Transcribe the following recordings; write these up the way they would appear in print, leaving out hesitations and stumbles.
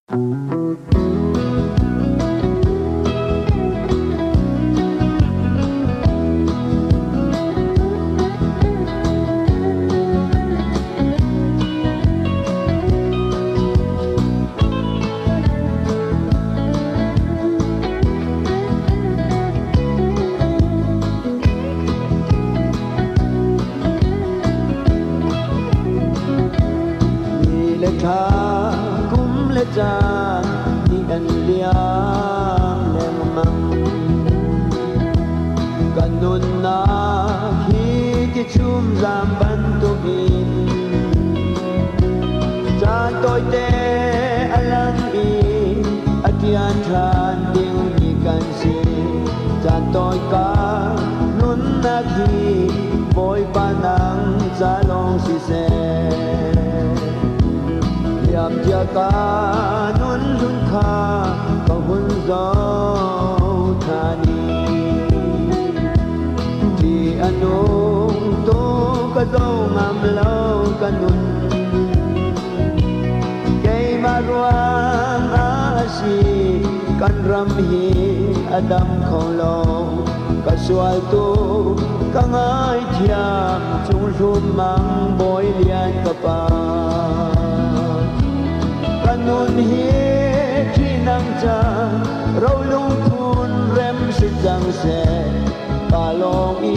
Kha kum le cha ni an liam le mang kanun na hi ki chum zam ban tu bin cha toi te alam i atian than ding ni kan si cha toi ka nun na hi boy panang cha long si se yam chia ca nun hun kha ka hun zau thani ti anong to ka zau ngam lau ka nun kay maruang asi kan ram hi adam khâu lo ka sual tu ka ngai thiam chung rum mang boy lian ka pa nun hi khi nang cha rau lung thun rem sit jang se pa long i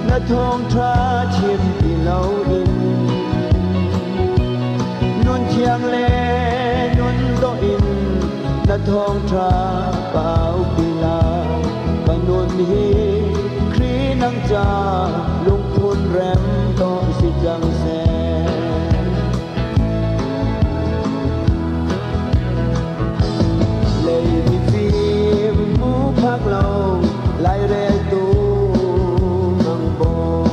na thong tha chim pi lau in nun chiang le nun do in na thong tha pau pi la pa nun hi khi nang cha lung thun rem to sit jang se phác lâu lại rê tu mang bồ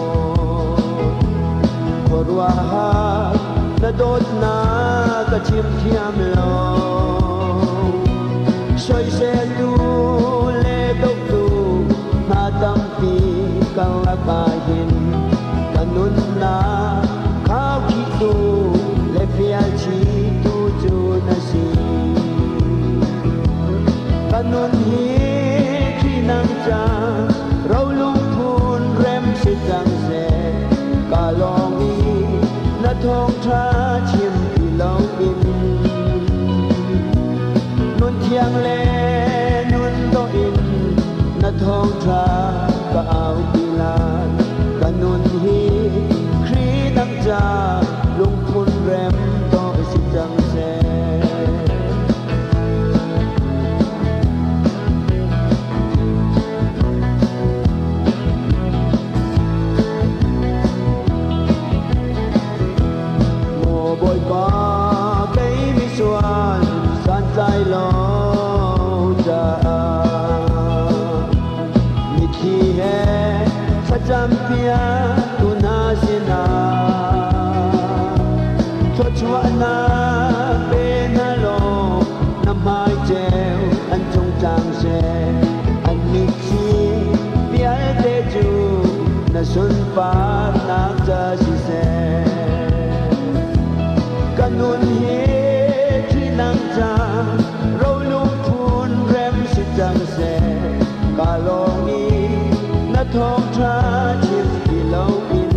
khổ hoa hát đã đốt na cả chim thiam lo xoay xe tu lê đốc tu na tâm pi càng lạc bà hin cả nun na khao khí tu lê phía chi tu chu na si cả nun hi nang cha rau lung thun rem sit jang se ka long i na thong tha chim pi lau in nun thiang le nun do in na thong tha ka au pi la ka nun hi khri nang cha lung thun rem to sit jang se bồi có cây mi xuân san dài lo cha mi khi he sa cham pia tu na sina cho chua na pe na lo nam hai treo anh trong trang se anh mi khi pia te chu na sun pa na cha si se nun hi khi nang cha rau lung thun rem sit jang se ka long i na thong tha chim pi lau in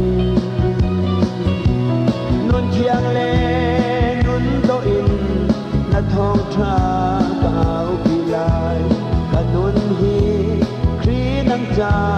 nun thiang le nun do in na thong tha ka au pi lai ka nun hi khi nang cha